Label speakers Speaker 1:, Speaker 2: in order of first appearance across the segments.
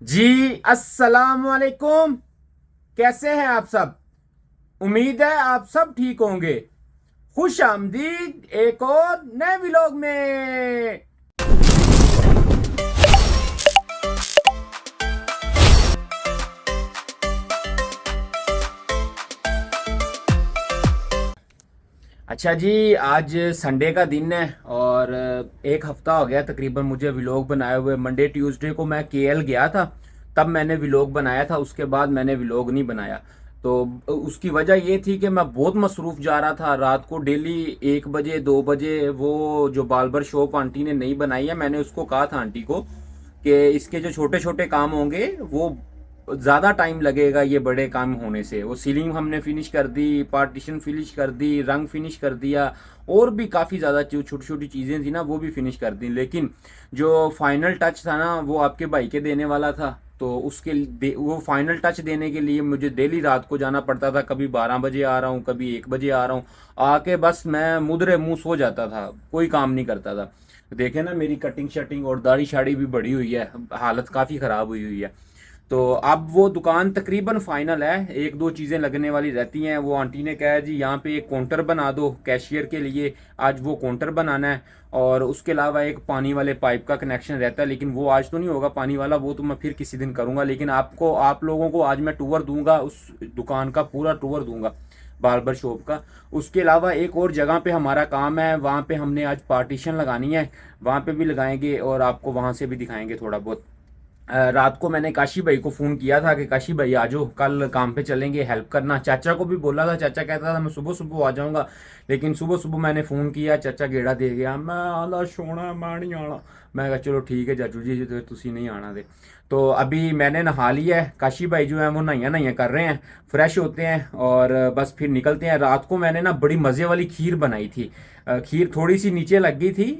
Speaker 1: जी अस्सलाम वालेकुम। कैसे हैं आप सब? उम्मीद है आप सब ठीक होंगे। खुश आमदीद एक और नए व्लॉग में। अच्छा जी, आज संडे का दिन है और एक हफ्ता हो गया तकरीबन मुझे व्लॉग बनाए हुए। मंडे ट्यूसडे को मैं केएल गया था, तब मैंने व्लॉग बनाया था। उसके बाद मैंने व्लॉग नहीं बनाया। तो उसकी वजह ये थी कि मैं बहुत मसरूफ़ जा रहा था। रात को डेली 1 बजे 2 बजे वो जो बार्बर शॉप आंटी ने नई बनाई है, मैंने उसको कहा था आंटी को कि इसके जो छोटे छोटे काम होंगे वो ज़्यादा टाइम लगेगा ये बड़े काम होने से। वो सीलिंग हमने फिनिश कर दी, पार्टीशन फिनिश कर दी, रंग फिनिश कर दिया, और भी काफ़ी ज़्यादा जो छोटी छोटी चीज़ें थी ना वो भी फिनिश कर दी। लेकिन जो फाइनल टच था ना वो आपके भाई के देने वाला था। तो वो फाइनल टच देने के लिए मुझे डेली रात को जाना पड़ता था। कभी 12 बजे आ रहा हूँ, कभी 1 बजे आ रहा हूँ। आके बस मैं मुदरे मुंह सो जाता था, कोई काम नहीं करता था। देखे ना मेरी कटिंग शटिंग और दाढ़ी शाड़ी भी बड़ी हुई है, हालत काफ़ी ख़राब हुई हुई है। तो अब वो दुकान तकरीबन फाइनल है। एक दो चीज़ें लगने वाली रहती हैं। वो आंटी ने कहा है जी यहाँ पे एक काउंटर बना दो कैशियर के लिए। आज वो काउंटर बनाना है। और उसके अलावा एक पानी वाले पाइप का कनेक्शन रहता है, लेकिन वो आज तो नहीं होगा पानी वाला, वो तो मैं फिर किसी दिन करूँगा। लेकिन आप लोगों को आज मैं टूर दूंगा, उस दुकान का पूरा टूर दूंगा बार्बर शॉप का। उसके अलावा एक और जगह पे हमारा काम है, वहाँ पे हमने आज पार्टीशन लगानी है, वहाँ पे भी लगाएंगे और आपको वहाँ से भी दिखाएंगे थोड़ा बहुत। रात को मैंने काशी भाई को फ़ोन किया था कि काशी भाई आ जाओ, कल काम पे चलेंगे, हेल्प करना। चाचा को भी बोला था, चाचा कहता था मैं सुबह सुबह आ जाऊंगा। लेकिन सुबह सुबह मैंने फ़ोन किया, चाचा गेड़ा दे गया, मैं आला सोना मैं नहीं आना। मैं कहा चलो ठीक है चाचू जी, तो तुसी नहीं आना दे। तो अभी मैंने नहा लिया है, काशी भाई जो है वो नहाइया नहाइया कर रहे हैं, फ्रेश होते हैं और बस फिर निकलते हैं। रात को मैंने ना बड़ी मज़े वाली खीर बनाई थी। खीर थोड़ी सी नीचे लग गई थी।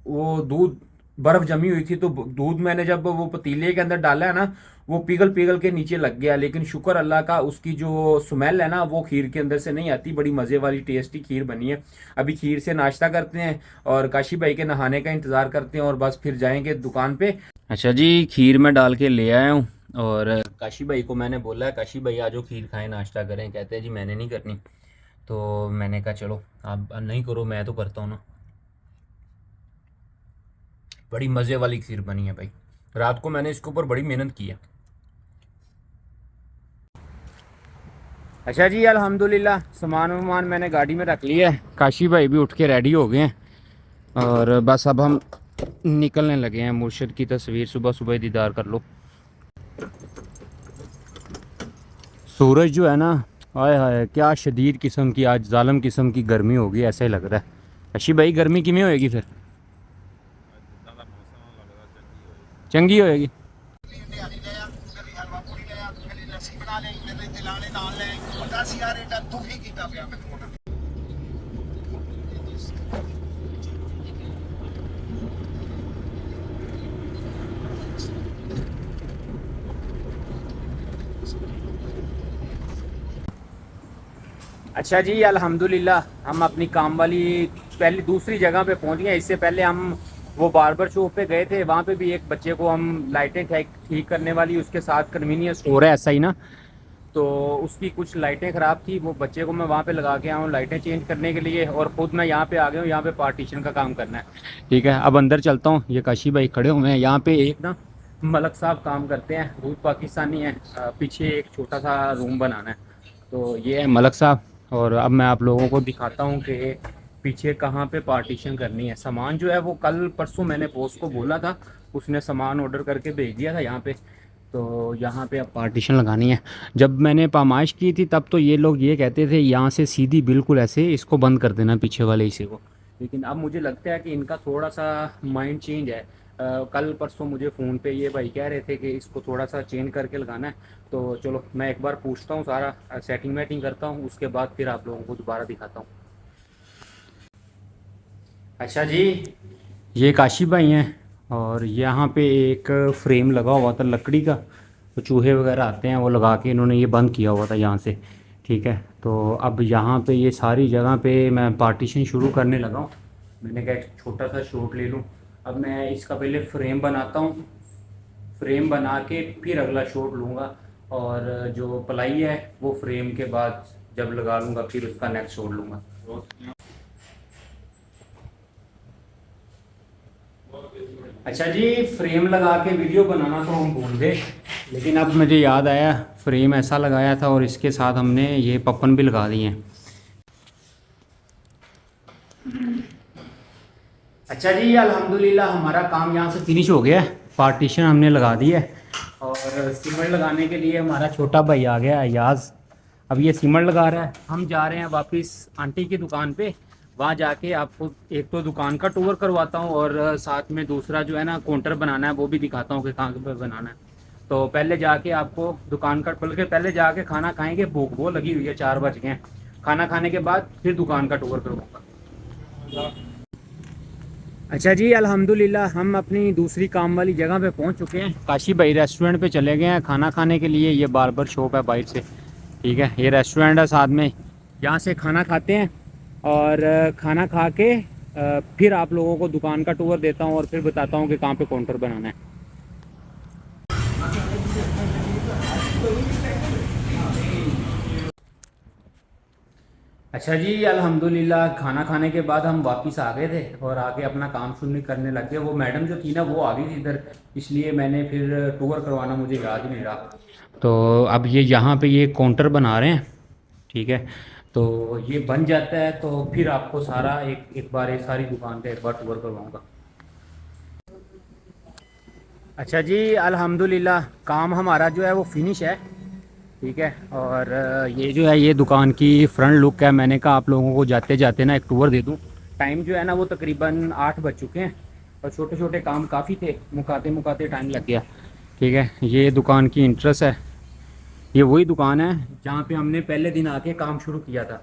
Speaker 1: वो दूध बर्फ जमी हुई थी, तो दूध मैंने जब वो पतीले के अंदर डाला है ना, वो पिघल पिघल के नीचे लग गया। लेकिन शुक्र अल्लाह का, उसकी जो स्मेल है ना वो खीर के अंदर से नहीं आती। बड़ी मज़े वाली टेस्टी खीर बनी है। अभी खीर से नाश्ता करते हैं और काशी भाई के नहाने का इंतज़ार करते हैं और बस फिर जाएंगे दुकान पे। अच्छा जी, खीर मैं डाल के ले आया हूँ और काशी भाई को मैंने बोला है काशी भाई आज खीर खाएं नाश्ता करें। कहते हैं जी मैंने नहीं करनी। तो मैंने कहा चलो आप नहीं करो, मैं तो करता हूँ ना। बड़ी मज़े वाली खीर बनी है भाई। रात को मैंने इसके ऊपर बड़ी मेहनत की है। अच्छा जी, अल्हम्दुलिल्लाह सामान वामान मैंने गाड़ी में रख लिया है। काशी भाई भी उठ के रेडी हो गए हैं और बस अब हम निकलने लगे हैं। मुर्शिद की तस्वीर सुबह सुबह ही दीदार कर लो। सूरज जो है ना, हाय हाय क्या शदीद किस्म की, आज जालिम किस्म की गर्मी होगी ऐसा ही लग रहा है। अच्छी भाई गर्मी किमें होएगी फिर? चंगी होएगी। अच्छा जी, अल्हम्दुलिल्लाह हम अपनी काम वाली पहली दूसरी जगह पे पहुंच गए। इससे पहले हम वो बार्बर शॉप पे गए थे, वहाँ पे भी एक बच्चे को हम लाइटें ठीक करने वाली, उसके साथ कन्वीनियंस स्टोर है ऐसा ही ना, तो उसकी कुछ लाइटें ख़राब थी। वो बच्चे को मैं वहाँ पे लगा के आया हूँ लाइटें चेंज करने के लिए, और ख़ुद मैं यहाँ पे आ गया हूँ। यहाँ पे पार्टीशन का काम करना है। ठीक है, अब अंदर चलता हूँ। ये काशी भाई खड़े हुए हैं यहाँ पे। एक ना मलक साहब काम करते हैं, वो पाकिस्तानी है। पीछे एक छोटा सा रूम बनाना है। तो ये है मलक साहब। और अब मैं आप लोगों को दिखाता हूँ कि पीछे कहाँ पे पार्टीशन करनी है। सामान जो है वो कल परसों मैंने बॉस को बोला था, उसने सामान ऑर्डर करके भेज दिया था यहाँ पे। तो यहाँ पे अब पार्टीशन लगानी है। जब मैंने पामाइश की थी तब तो ये लोग ये कहते थे यहाँ से सीधी बिल्कुल ऐसे इसको बंद कर देना पीछे वाले हिस्से को। लेकिन अब मुझे लगता है कि इनका थोड़ा सा माइंड चेंज है। कल परसों मुझे फ़ोन पे ये भाई कह रहे थे कि इसको थोड़ा सा चेंज करके लगाना है। तो चलो मैं एक बार पूछता हूँ, सारा सेटिंग वेटिंग करता हूँ, उसके बाद फिर आप लोगों को दोबारा दिखाता हूँ। अच्छा जी, ये काशी भाई हैं और यहाँ पे एक फ्रेम लगा हुआ था लकड़ी का, तो चूहे वगैरह आते हैं वो लगा के इन्होंने ये बंद किया हुआ था यहाँ से। ठीक है, तो अब यहाँ पे ये सारी जगह पे मैं पार्टीशन शुरू करने लगा हूँ। मैंने कहा एक छोटा सा शॉट ले लूँ। अब मैं इसका पहले फ्रेम बनाता हूँ। फ्रेम बना के फिर अगला शॉट लूँगा, और जो पलाई है वो फ्रेम के बाद जब लगा लूँगा फिर उसका नेक्स्ट शॉट लूँगा। अच्छा जी, फ्रेम लगा के वीडियो बनाना तो हम भूल गए, लेकिन अब मुझे याद आया फ्रेम ऐसा लगाया था और इसके साथ हमने ये पपन भी लगा दिए हैं। अच्छा जी, अल्हम्दुलिल्लाह हमारा काम यहाँ से फिनिश हो गया है। पार्टीशन हमने लगा दी है और सीमेंट लगाने के लिए हमारा छोटा भाई आ गया अयाज। अब ये सीमेंट लगा रहा है। हम जा रहे हैं वापस आंटी की दुकान पे, वहाँ जाके आपको एक तो दुकान का टूर करवाता हूँ और साथ में दूसरा जो है ना काउंटर बनाना है वो भी दिखाता हूँ कि कहाँ पे बनाना है। तो पहले जाके आपको दुकान का, बल्कि पहले जाके खाना खाएंगे, भूख वो लगी हुई है, 4 बज गए हैं। खाना खाने के बाद फिर दुकान का टूर करवाऊँगा। अच्छा जी, अल्हम्दुलिल्लाह हम अपनी दूसरी काम वाली जगह पे पहुंच चुके हैं। काशी भाई रेस्टोरेंट पे चले गए हैं खाना खाने के लिए। ये बार्बर शॉप है बाहर से, ठीक है, ये रेस्टोरेंट है साथ में। यहाँ से खाना खाते हैं और खाना खा के फिर आप लोगों को दुकान का टूर देता हूँ और फिर बताता हूँ कि कहाँ पे काउंटर बनाना है। अच्छा जी, अल्हम्दुलिल्लाह खाना खाने के बाद हम वापस आ गए थे और आके अपना काम शुरू करने लग गए। वो मैडम जो थी ना वो आ गई थी इधर, इसलिए मैंने फिर टूर करवाना मुझे याद ही नहीं रहा। तो अब ये यहाँ पे ये काउंटर बना रहे हैं, ठीक है। तो ये बन जाता है तो फिर आपको सारा एक एक बार ये सारी दुकान का एक बार टूर करवाऊँगा। अच्छा जी, अल्हम्दुलिल्लाह काम हमारा जो है वो फिनिश है, ठीक है। और ये जो है ये दुकान की फ्रंट लुक है। मैंने कहा आप लोगों को जाते जाते ना एक टूर दे दूं। टाइम जो है ना वो तकरीबन 8 बज चुके हैं और छोटे छोटे काम काफ़ी थे, मुकाते मुकाते टाइम लग गया, ठीक है। ये दुकान की इंट्रेस है। ये वही दुकान है जहाँ पे हमने पहले दिन आके काम शुरू किया था,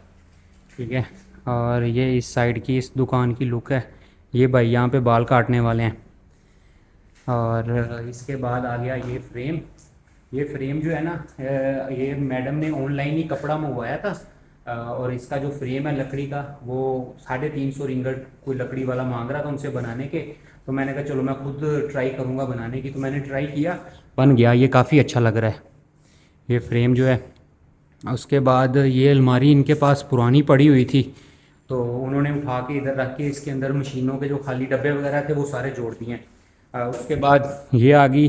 Speaker 1: ठीक है। और ये इस साइड की इस दुकान की लुक है। ये भाई यहाँ पे बाल काटने वाले हैं। और इसके बाद आ गया ये फ्रेम। ये फ्रेम जो है ना ये मैडम ने ऑनलाइन ही कपड़ा मंगवाया था और इसका जो फ्रेम है लकड़ी का वो 350 रिंगट कोई लकड़ी वाला मांग रहा था उनसे बनाने के। तो मैंने कहा चलो मैं खुद ट्राई करूँगा बनाने की। तो मैंने ट्राई किया, बन गया, ये काफ़ी अच्छा लग रहा है ये फ्रेम जो है। उसके बाद ये अलमारी इनके पास पुरानी पड़ी हुई थी तो उन्होंने उठा के इधर रख के इसके अंदर मशीनों के जो खाली डब्बे वगैरह थे वो सारे जोड़ दिए हैं। उसके बाद ये आ गई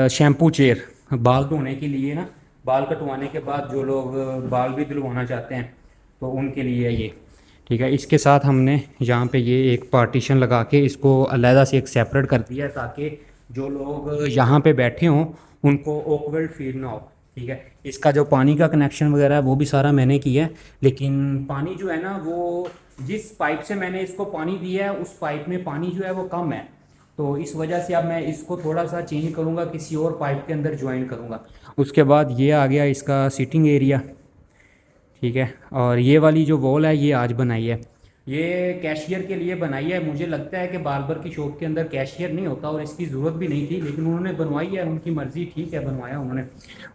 Speaker 1: शैम्पू चेयर, बाल धोने के लिए ना, बाल कटवाने के बाद जो लोग बाल भी धुलवाना चाहते हैं तो उनके लिए है ये, ठीक है। इसके साथ हमने यहाँ पे ये एक पार्टीशन लगा के इसको अलहदा से एक सेपरेट कर दिया है ताकि जो लोग यहाँ पे बैठे हों उनको ऑकवर्ड फील ना हो, ठीक है। इसका जो पानी का कनेक्शन वगैरह है वो भी सारा मैंने किया है, लेकिन पानी जो है ना वो जिस पाइप से मैंने इसको पानी दिया है उस पाइप में पानी जो है वो कम है। तो इस वजह से अब मैं इसको थोड़ा सा चेंज करूँगा, किसी और पाइप के अंदर ज्वाइन करूँगा। उसके बाद ये आ गया इसका सीटिंग एरिया, ठीक है। और ये वाली जो वॉल है ये आज बनाई है, ये कैशियर के लिए बनाई है। मुझे लगता है कि बार्बर की शॉप के अंदर कैशियर नहीं होता और इसकी ज़रूरत भी नहीं थी, लेकिन उन्होंने बनवाई है, उनकी मर्ज़ी, ठीक है, बनवाया उन्होंने।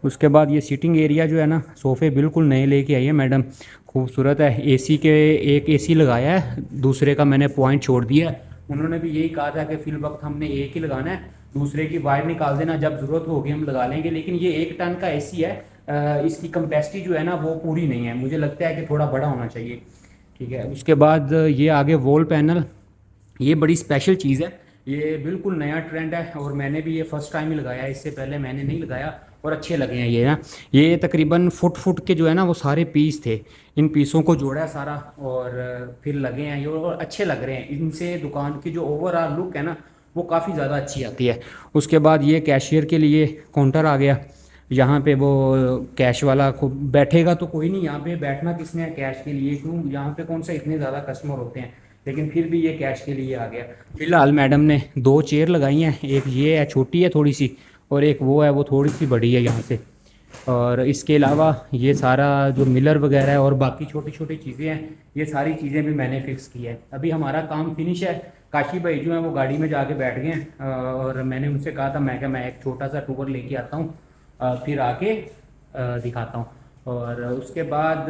Speaker 1: उसके बाद ये सीटिंग एरिया जो है ना, सोफ़े बिल्कुल नए लेके आई है मैडम, खूबसूरत है। एसी के एक एसी लगाया है, दूसरे का मैंने पॉइंट छोड़ दिया है। उन्होंने भी यही कहा था कि फिल वक्त हमने एक ही लगाना है, दूसरे की वायर निकाल देना, जब ज़रूरत होगी हम लगा लेंगे। लेकिन ये 1 टन का एसी है, इसकी कैपेसिटी जो है ना वो पूरी नहीं है, मुझे लगता है कि थोड़ा बड़ा होना चाहिए, ठीक है। उसके बाद ये आगे वॉल पैनल, ये बड़ी स्पेशल चीज़ है, ये बिल्कुल नया ट्रेंड है और मैंने भी ये फ़र्स्ट टाइम ही लगाया, इससे पहले मैंने नहीं लगाया और अच्छे लगे हैं ये ना। ये तकरीबन फुट के जो है ना वो सारे पीस थे, इन पीसों को जोड़ा है सारा और फिर लगे हैं ये और अच्छे लग रहे हैं। इनसे दुकान की जो ओवरऑल लुक है ना वो काफ़ी ज़्यादा अच्छी आती है। उसके बाद ये कैशियर के लिए काउंटर आ गया, यहाँ पे वो कैश वाला को बैठेगा तो कोई नहीं, यहाँ पे बैठना किसने है कैश के लिए, क्यों, यहाँ पे कौन सा इतने ज़्यादा कस्टमर होते हैं, लेकिन फिर भी ये कैश के लिए आ गया। फिलहाल मैडम ने 2 चेयर लगाई हैं, एक ये है छोटी है थोड़ी सी और एक वो है वो थोड़ी सी बड़ी है यहाँ से। और इसके अलावा ये सारा जो मिलर वगैरह है और बाकी छोटी छोटी चीज़ें हैं ये सारी चीज़ें भी मैंने फिक्स की है। अभी हमारा काम फिनिश है। काशी भाई जो है वो गाड़ी में जाके बैठ गए हैं और मैंने उनसे कहा था, मैं क्या, मैं एक छोटा सा टूर लेके आता हूँ फिर आके दिखाता हूँ। और उसके बाद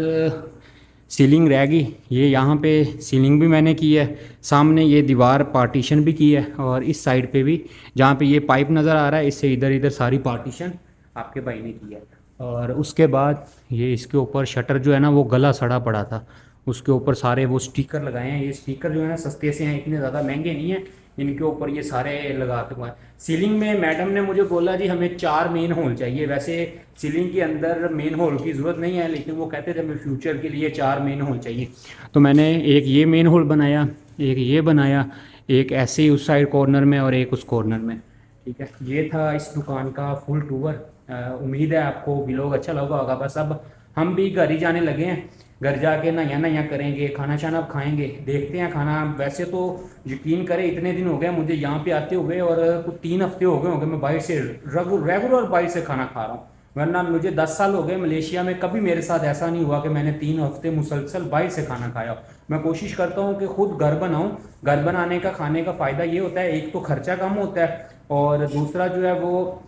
Speaker 2: सीलिंग रह गई, ये यहाँ पे सीलिंग भी मैंने की है, सामने ये दीवार पार्टीशन भी की है, और इस साइड पे भी जहाँ पे ये पाइप नज़र आ रहा है इससे इधर इधर सारी पार्टीशन आपके भाई ने की है। और उसके बाद ये इसके ऊपर शटर जो है ना वो गला सड़ा पड़ा था, उसके ऊपर सारे वो स्टिकर लगाए हैं। ये स्टिकर जो है ना सस्ते से हैं, इतने ज़्यादा महंगे नहीं हैं, इनके ऊपर ये सारे लगाते हुए हैं। सीलिंग में मैडम ने मुझे बोला जी हमें 4 मेन होल चाहिए। वैसे सीलिंग के अंदर मेन होल की ज़रूरत नहीं है, लेकिन वो कहते थे हमें फ्यूचर के लिए 4 मेन होल चाहिए। तो मैंने एक ये मेन होल बनाया, एक ये बनाया, एक ऐसे ही उस साइड कॉर्नर में और एक उस कॉर्नर में। ठीक है, ये था इस दुकान का फुल टूर। उम्मीद है आपको व्लॉग अच्छा लगा होगा। बस अब हम भी घर ही जाने लगे हैं, घर जाके नया नया करेंगे, खाना शाना खाएंगे, देखते हैं खाना। वैसे तो यकीन करें इतने दिन हो गए मुझे यहाँ पे आते हुए, और कुछ 3 हफ्ते हो गए होंगे मैं बाहर से रेगुलर बाहर से खाना खा रहा हूँ। वरना मुझे 10 साल हो गए मलेशिया में, कभी मेरे साथ ऐसा नहीं हुआ कि मैंने 3 हफ्ते मुसलसल बाहर से खाना खाया। मैं कोशिश करता हूँ कि खुद घर बनाऊँ। घर बनाने का खाने का फ़ायदा ये होता है, एक तो खर्चा कम होता है, और दूसरा जो है वो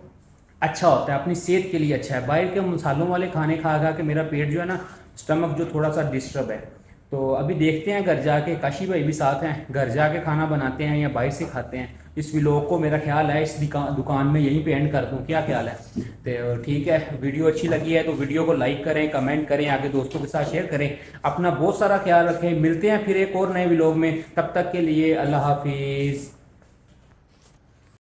Speaker 2: अच्छा होता है, अपनी सेहत के लिए अच्छा है। बाहर के मसालों वाले खाने खा खा के मेरा पेट जो है ना, स्टमक जो थोड़ा सा डिस्टर्ब है। तो अभी देखते हैं घर जाके, काशी भाई भी साथ हैं, घर जाके खाना बनाते हैं या बाहर से खाते हैं। इस व्लॉग को मेरा ख्याल है इस दुकान में यहीं पे एंड कर दूं, क्या ख्याल है? तो ठीक है, वीडियो अच्छी लगी है तो वीडियो को लाइक करें, कमेंट करें, आगे दोस्तों के साथ शेयर करें। अपना बहुत सारा ख्याल रखें, मिलते हैं फिर एक और नए व्लॉग में, तब तक के लिए अल्लाह हाफिज़।